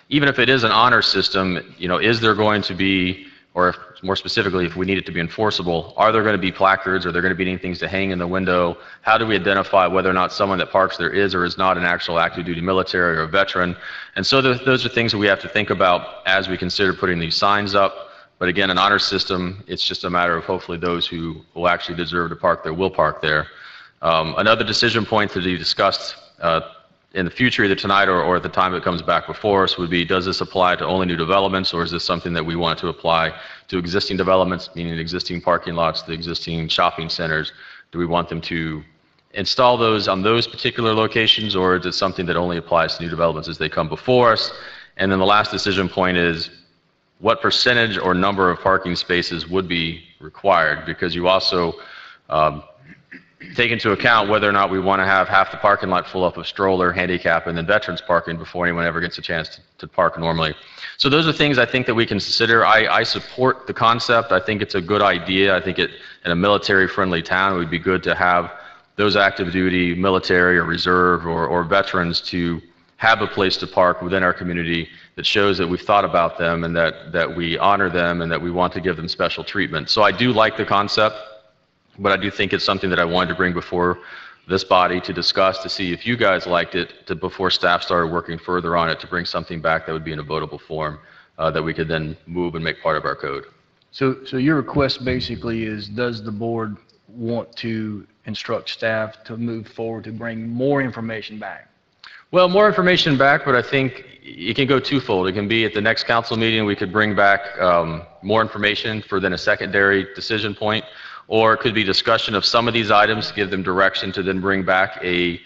L: even if it is an honor system, is there going to be, or if, more specifically, if we need it to be enforceable, are there going to be placards? Are there going to be any things to hang in the window? How do we identify whether or not someone that parks there is or is not an actual active duty military or a veteran? And so those are things that we have to think about as we consider putting these signs up. But again, an honor system, it's just a matter of hopefully those who will actually deserve to park there will park there. Another decision point to be discussed in the future, either tonight or at the time it comes back before us, would be, does this apply to only new developments, or is this something that we want to apply to existing developments, meaning existing parking lots, the existing shopping centers? Do we want them to install those on those particular locations, or is it something that only applies to new developments as they come before us? And then the last decision point is, what percentage or number of parking spaces would be required? Because you also take into account whether or not we want to have half the parking lot full up of stroller, handicap, and then veterans parking before anyone ever gets a chance to park normally. So those are things I think that we can consider. I support the concept. I think it's a good idea. I think in a military-friendly town, it would be good to have those active duty military or reserve or veterans to have a place to park within our community that shows that we've thought about them and that we honor them and that we want to give them special treatment. So I do like the concept, but I do think it's something that I wanted to bring before this body to discuss, to see if you guys liked it, before staff started working further on it, to bring something back that would be in a votable form that we could then move and make part of our code.
A: So your request basically is, does the board want to instruct staff to move forward to bring more information back?
L: Well, more information back, but I think it can go twofold. It can be at the next council meeting, we could bring back more information for then a secondary decision point, or it could be discussion of some of these items, give them direction to then bring back a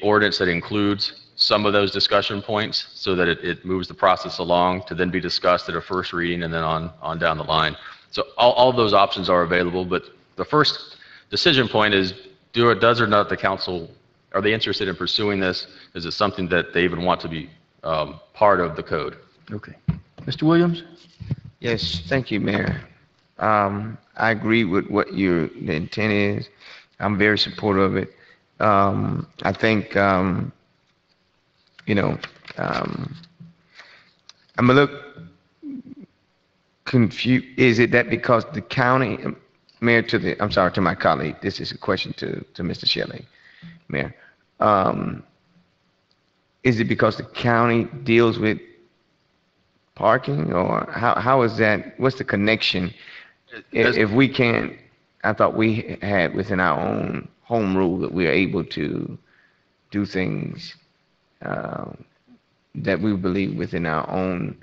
L: ordinance that includes some of those discussion points so that it moves the process along to then be discussed at a first reading and then on down the line. So all those options are available, but the first decision point is, does or not the council, are they interested in pursuing this? Is it something that they even want to be part of the code?
A: Okay. Mr. Williams?
C: Yes, thank you, Mayor. I agree with what the intent is. I'm very supportive of it. I think, I'm a little confused. Is it that because the county, Mayor, I'm sorry, to my colleague, this is a question to Mr. Shelley, Mayor. Is it because the county deals with parking, or how is that, what's the connection? If we can't, I thought we had within our own home rule that we are able to do things that we believe within our own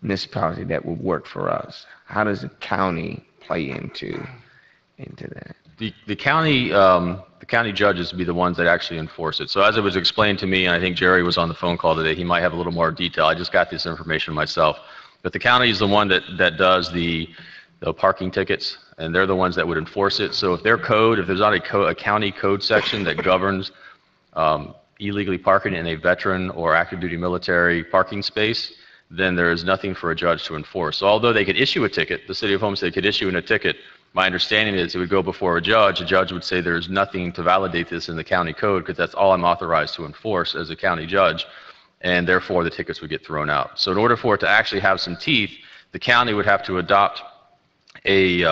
C: municipality that would work for us. How does the county play into that?
L: The county judges would be the ones that actually enforce it. So as it was explained to me, and I think Jerry was on the phone call today, he might have a little more detail. I just got this information myself. But the county is the one that does the parking tickets, and they're the ones that would enforce it. So if there's not a county code section that governs illegally parking in a veteran or active duty military parking space, then there is nothing for a judge to enforce. So although they could issue a ticket, the city of Homestead could issue a ticket, my understanding is it would go before a judge would say there's nothing to validate this in the county code because that's all I'm authorized to enforce as a county judge, and therefore the tickets would get thrown out. So in order for it to actually have some teeth, the county would have to adopt a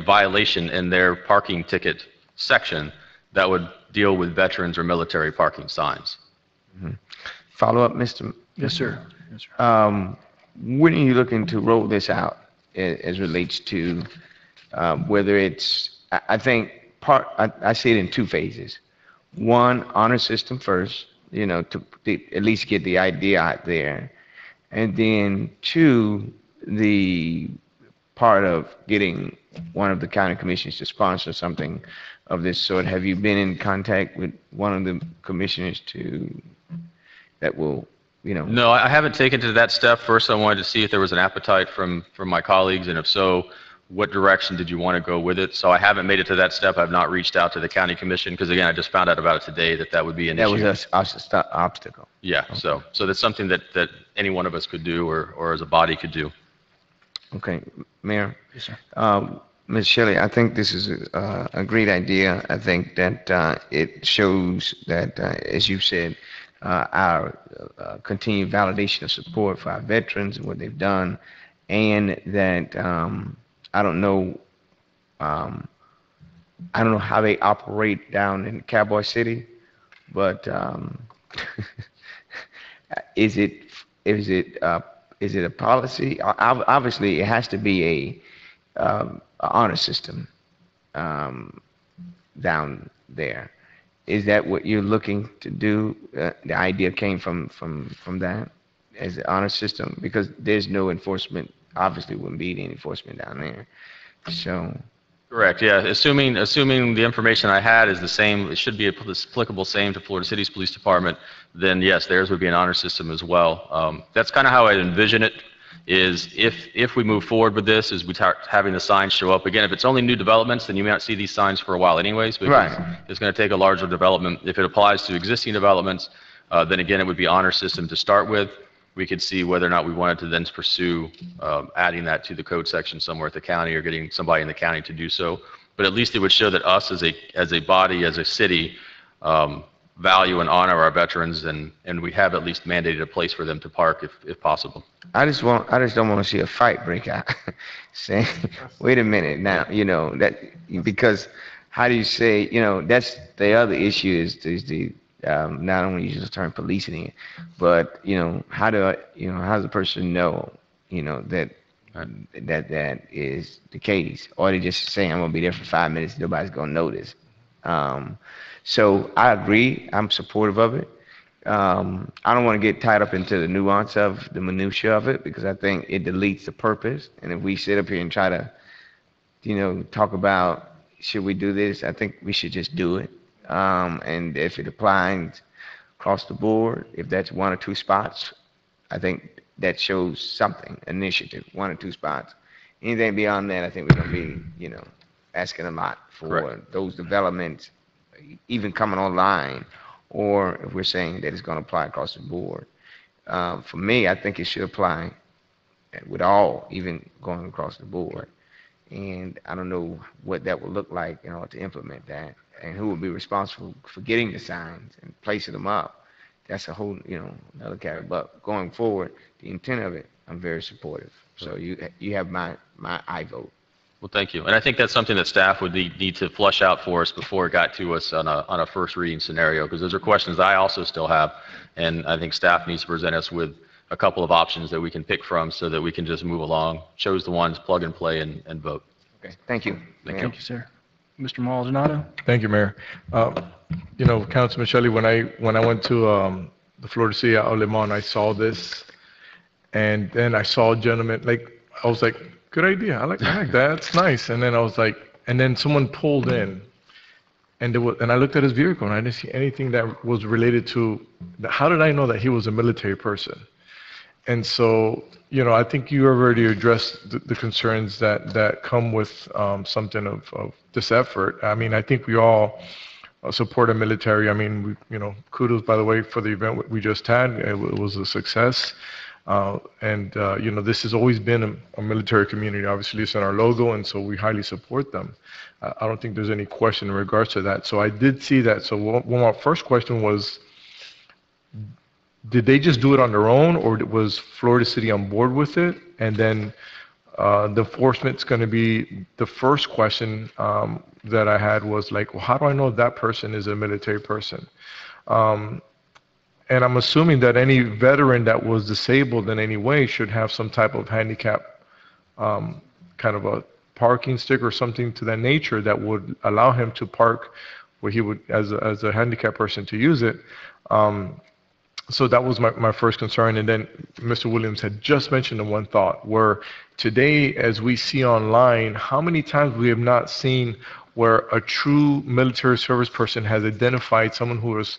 L: violation in their parking ticket section that would deal with veterans or military parking signs.
C: Follow up, Mr.
A: Yes, sir. Yes, sir.
C: When are you looking to roll this out as relates to whether it's, I think I see it in two phases. One, honor system first, to at least get the idea out there. And then two, the part of getting one of the county commissioners to sponsor something of this sort. Have you been in contact with one of the commissioners that will,
L: No, I haven't taken to that step. First, I wanted to see if there was an appetite from my colleagues, and if so, what direction did you want to go with it? So I haven't made it to that step. I've not reached out to the county commission because, again, I just found out about it today that would be an issue.
C: That was an obstacle.
L: Yeah, okay. So that's something that any one of us could do or as a body could do.
C: Okay, Mayor.
A: Yes, sir.
C: Ms. Shelley, I think this is a great idea. I think that it shows that, as you said, our continued validation of support for our veterans and what they've done, and that I don't know how they operate down in Cowboy City, but is it a policy? Obviously, it has to be a honor system down there. Is that what you're looking to do? The idea came from that as the honor system, because there's no enforcement. Obviously, wouldn't be any enforcement down there. So.
L: Correct. Yeah. Assuming the information I had is the same, it should be applicable same to Florida City's police department. Then yes, theirs would be an honor system as well. That's kind of how I envision it. Is if we move forward with this, is we start having the signs show up again. If it's only new developments, then you may not see these signs for a while anyways. Because it's going to take a larger development. If it applies to existing developments, then again it would be honor system to start with. We could see whether or not we wanted to then pursue adding that to the code section somewhere at the county or getting somebody in the county to do so. But at least it would show that us as a body, as a city, value and honor our veterans, and we have at least mandated a place for them to park if possible.
C: I just don't want to see a fight break out. Saying, wait a minute now, that because how do you say, that's the other issue is the not only use the term policing it, but how does a person know, that that is the case, or they just saying I'm gonna be there for 5 minutes, nobody's gonna notice. So I agree, I'm supportive of it. I don't want to get tied up into the nuance of the minutia of it because I think it deletes the purpose. And if we sit up here and try to, talk about should we do this, I think we should just do it. And if it applies across the board, if that's 1 or 2 spots, I think that shows something, initiative, 1 or 2 spots. Anything beyond that, I think we're going to be, asking a lot for
L: Correct.
C: those developments, even coming online, or if we're saying that it's going to apply across the board. For me, I think it should apply with all, even going across the board. And I don't know what that would look like in order to implement that, and who would be responsible for getting the signs and placing them up. That's a whole, another category. But going forward, the intent of it, I'm very supportive. So you have my I vote.
L: Well, thank you. And I think that's something that staff would need to flush out for us before it got to us on a first reading scenario, because those are questions I also still have. And I think staff needs to present us with a couple of options that we can pick from so that we can just move along, chose the ones, plug and play, and vote.
C: Okay, thank you.
L: Thank you.
A: Thank you, sir. Mr. Maldonado?
E: Thank you, Mayor. Councilman Shelley, when I went to the Florida City at Lemon, I saw this, and then I saw a gentleman, I was like, good idea. I like that. That's nice. And then I was like, and then someone pulled in, and I looked at his vehicle, and I didn't see anything that was related to. How did I know that he was a military person? And so, I think you already addressed the concerns that come with something of this effort. I mean, I think we all support the military. I mean, kudos, by the way, for the event we just had. It was a success. This has always been a military community. Obviously, it's in our logo, and so we highly support them. I don't think there's any question in regards to that. So I did see that. So my first question was, did they just do it on their own, or was Florida City on board with it? And then the enforcement's going to be the first question that I had was like, well, how do I know that person is a military person? And I'm assuming that any veteran that was disabled in any way should have some type of handicap, kind of a parking stick or something to that nature that would allow him to park where he would, as a handicapped person, to use it. So that was my first concern. And then Mr. Williams had just mentioned the one thought, where today, as we see online, how many times we have not seen where a true military service person has identified someone who is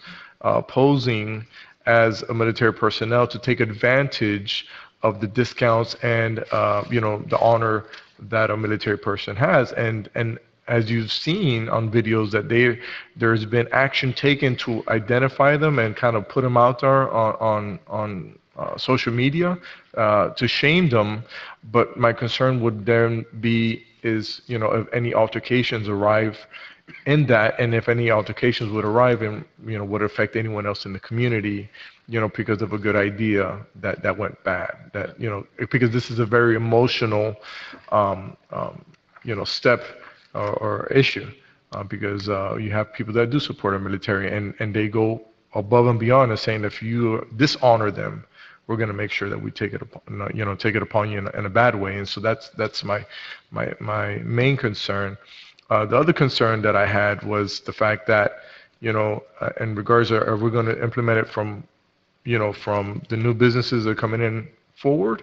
E: posing as a military personnel to take advantage of the discounts and the honor that a military person has. And as you've seen on videos, that there's been action taken to identify them and kind of put them out there on social media to shame them. But my concern would then be is, if any altercations arrive in that, and if any altercations would arrive and, would affect anyone else in the community, because of a good idea that went bad, because this is a very emotional, step or issue, because you have people that do support our military, and they go above and beyond and saying, if you dishonor them, we're going to make sure that we take it upon you in a bad way. And so that's my main concern. The other concern that I had was the fact that, in regards to, are we going to implement it from the new businesses that are coming in forward?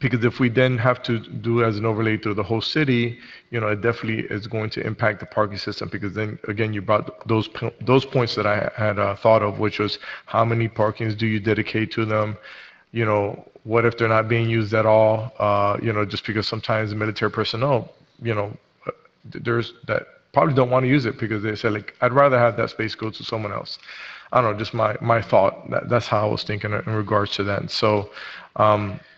E: Because if we then have to do as an overlay through the whole city, it definitely is going to impact the parking system, because then, again, you brought those points that I had thought of, which was how many parkings do you dedicate to them? What if they're not being used at all? Just because sometimes the military personnel, there's that probably don't want to use it because they say, like, I'd rather have that space go to someone else. I don't know, just my thought. That's how I was thinking in regards to that. And so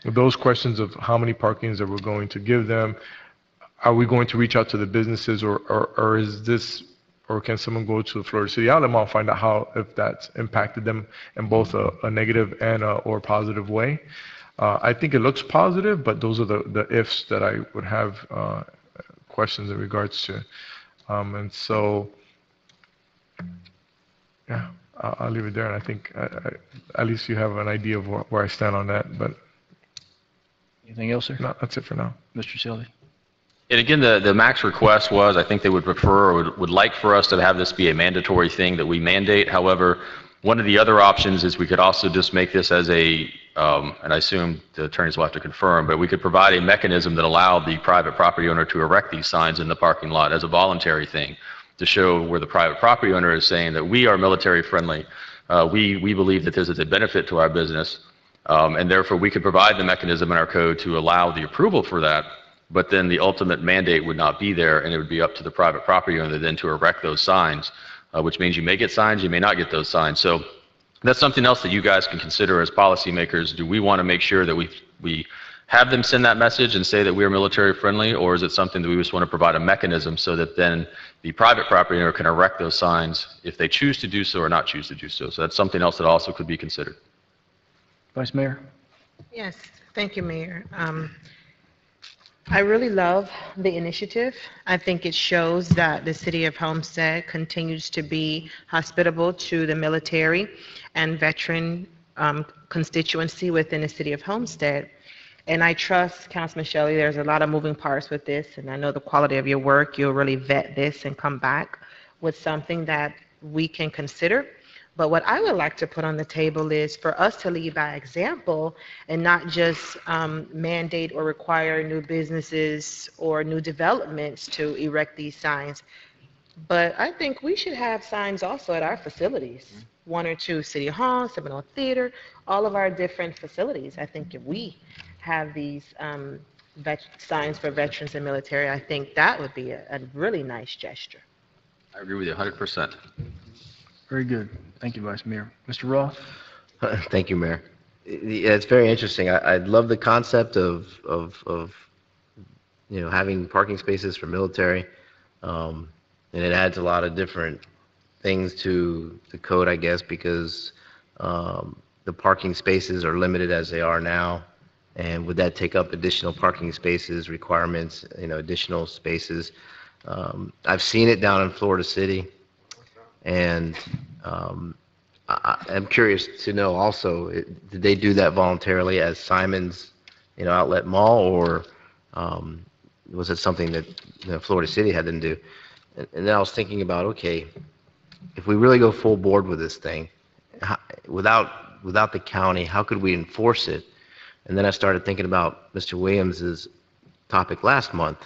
E: those questions of how many parkings that we're going to give them, are we going to reach out to the businesses, or is this, or can someone go to the Florida City Outlet Mall and find out if that's impacted them in both a negative and or positive way? I think it looks positive, but those are the ifs that I would have questions in regards to. And so, yeah, I'll leave it there. And I think at least you have an idea of where I stand on that. But
A: Anything else, sir?
E: No, that's it for now.
A: Mr. Shelley?
L: And again, the max request was, I think they would prefer or would like for us to have this be a mandatory thing that we mandate. However, one of the other options is we could also just make this as a, and I assume the attorneys will have to confirm, but we could provide a mechanism that allowed the private property owner to erect these signs in the parking lot as a voluntary thing to show where the private property owner is saying that we are military friendly. We believe that this is a benefit to our business, and therefore we could provide the mechanism in our code to allow the approval for that. But then the ultimate mandate would not be there, and it would be up to the private property owner then to erect those signs, which means you may get signs, you may not get those signs. So that's something else that you guys can consider as policymakers. Do we want to make sure that we have them send that message and say that we are military friendly, or is it something that we just want to provide a mechanism so that then the private property owner can erect those signs if they choose to do so or not choose to do so? So that's something else that also could be considered.
A: Vice Mayor?
F: Yes, thank you, Mayor. I really love the initiative. I think it shows that the city of Homestead continues to be hospitable to the military and veteran constituency within the city of Homestead. And I trust, Councilman Shelley, there's a lot of moving parts with this, and I know the quality of your work, you'll really vet this and come back with something that we can consider. But what I would like to put on the table is for us to lead by example and not just mandate or require new businesses or new developments to erect these signs. But I think we should have signs also at our facilities, one or two, City Hall, Seminole Theater, all of our different facilities. I think if we have these signs for veterans and military, I think that would be a really nice gesture.
L: I agree with you 100%.
A: Very good. Thank you, Vice Mayor. Mr. Roth?
D: Thank you, Mayor. It's very interesting. I love the concept of having parking spaces for military, and it adds a lot of different things to the code, I guess, because the parking spaces are limited as they are now, and would that take up additional parking spaces, requirements, additional spaces? I've seen it down in Florida City. And I'm curious to know also, did they do that voluntarily as Simon's, outlet mall, or was it something that Florida City had them do? And then I was thinking about, okay, if we really go full board with this thing, without the county, how could we enforce it? And then I started thinking about Mr. Williams's topic last month,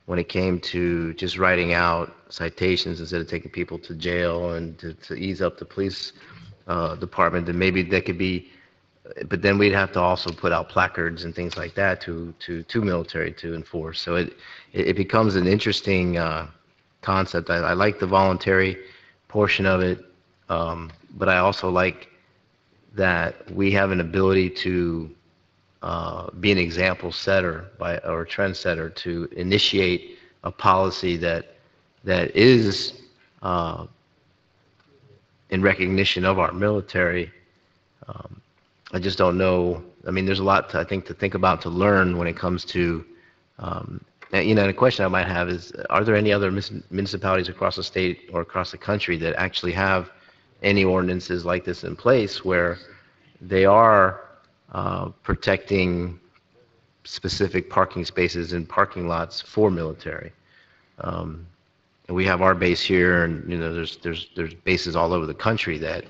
D: when it came to just writing out citations instead of taking people to jail and to ease up the police department, then maybe that could be, but then we'd have to also put out placards and things like that to military to enforce. So it becomes an interesting concept. I like the voluntary portion of it, but I also like that we have an ability to be an example setter or a trend setter to initiate a policy that is in recognition of our military. I just don't know. I mean, there's a lot to think about, to learn when it comes to, the question I might have is, are there any other municipalities across the state or across the country that actually have any ordinances like this in place where they are protecting specific parking spaces and parking lots for military? And we have our base here, and there's bases all over the country that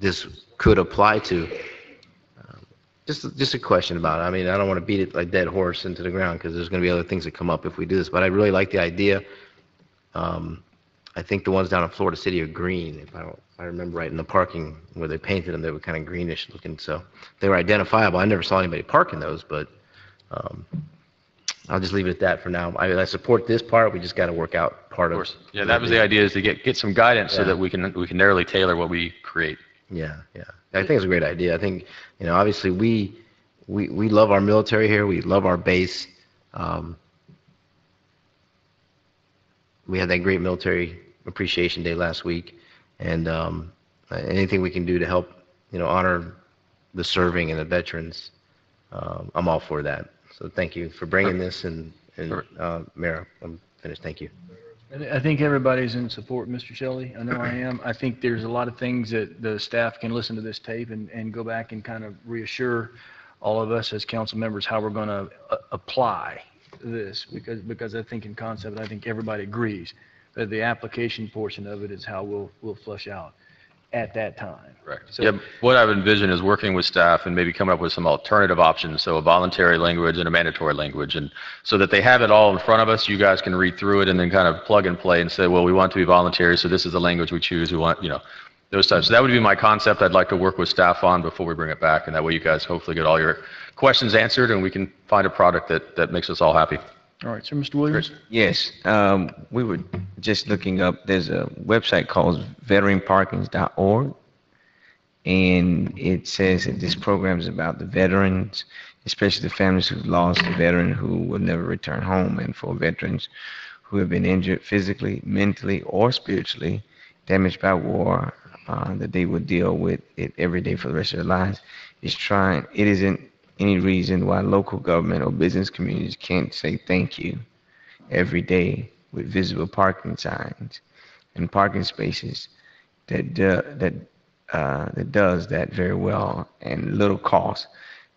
D: this could apply to. Just a question about it. I mean, I don't want to beat it like dead horse into the ground, because there's going to be other things that come up if we do this. But I really like the idea. I think the ones down in Florida City are green. If I remember right, in the parking where they painted them, they were kind of greenish looking, so they were identifiable. I never saw anybody parking those, but I'll just leave it at that for now. I support this part. We just got to work out part of.
L: Of course. Yeah, that was the idea, is to get some guidance so that we can narrowly tailor what we create.
D: Yeah. I think it's a great idea. I think, obviously we love our military here. We love our base. We had that great military appreciation day last week, and anything we can do to help, honor the serving and the veterans, I'm all for that. So thank you for bringing this, and Mayor, I'm finished. Thank you.
A: I think everybody's in support, Mr. Shelley. I know I am. I think there's a lot of things that the staff can listen to this tape and go back and kind of reassure all of us as council members, how we're going to apply this, because I think in concept, I think everybody agrees that the application portion of it is how we'll flush out at that time.
L: Right.
A: So-
L: Yeah, what I've envisioned is working with staff and maybe coming up with some alternative options, so a voluntary language and a mandatory language, and so that they have it all in front of us, you guys can read through it and then kind of plug and play and say, well, we want to be voluntary, so this is the language we choose, we want, those types. So that would be my concept I'd like to work with staff on before we bring it back, and that way you guys hopefully get all your questions answered and we can find a product that makes us all happy.
A: All right, sir, Mr. Williams?
C: Yes, we were just looking up, there's a website called veteranparkings.org, and it says that this program is about the veterans, especially the families who've lost a veteran who will never return home, and for veterans who have been injured physically, mentally, or spiritually, damaged by war, that they will deal with it every day for the rest of their lives. It isn't any reason why local government or business communities can't say thank you every day with visible parking signs and parking spaces that does that very well and little cost.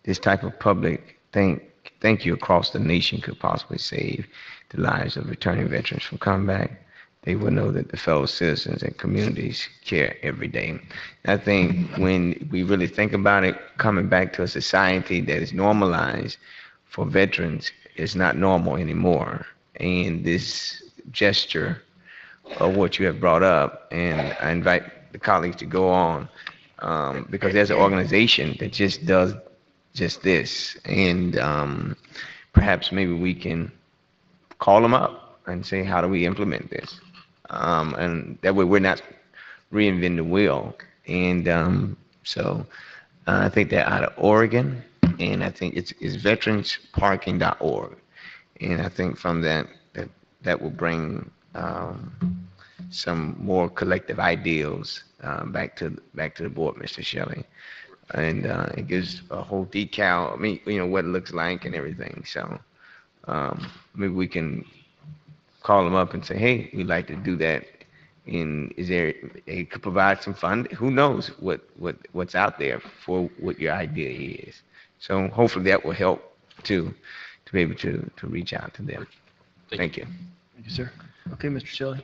C: This type of public thank you across the nation could possibly save the lives of returning veterans from combat. They will know that the fellow citizens and communities care every day. I think when we really think about it, coming back to a society that is normalized for veterans is not normal anymore. And this gesture of what you have brought up, and I invite the colleagues to go on, because there's an organization that just does just this. And perhaps maybe we can call them up and say, how do we implement this? And that way we're not reinventing the wheel. And so I think they're out of Oregon, and I think it's veteransparking.org. And I think from that will bring some more collective ideals back to the board, Mr. Shelley. And it gives a whole decal, what it looks like and everything. So maybe we can call them up and say, hey, we'd like to do that. And it could provide some fund. Who knows what's out there for what your idea is. So hopefully that will help to be able to reach out to them. Thank you.
A: Thank you, sir. Okay, Mr. Shelley.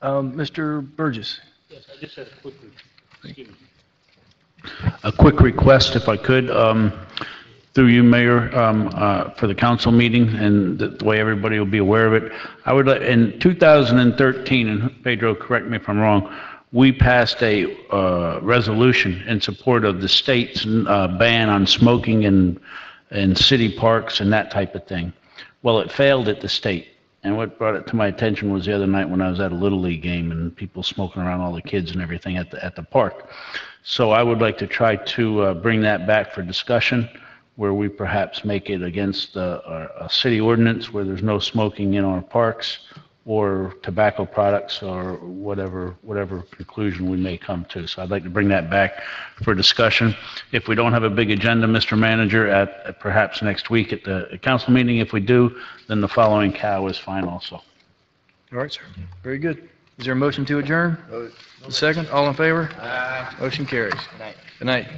A: Mr. Burgess.
M: Yes, I just had a quick request, if I could, through you, Mayor, for the council meeting, and the way everybody will be aware of it. I would like, in 2013, and Pedro, correct me if I'm wrong, we passed a resolution in support of the state's ban on smoking in city parks and that type of thing. Well, it failed at the state. And what brought it to my attention was the other night when I was at a Little League game and people smoking around, all the kids and everything at the park. So I would like to try to bring that back for discussion, where we perhaps make it against a city ordinance where there's no smoking in our parks, or tobacco products, or whatever conclusion we may come to. So I'd like to bring that back for discussion. If we don't have a big agenda, Mr. Manager, at perhaps next week at the council meeting, if we do, then the following cow is fine also.
A: All right, sir. Very good. Is there a motion to adjourn? Second, all in favor? Motion carries. Good night.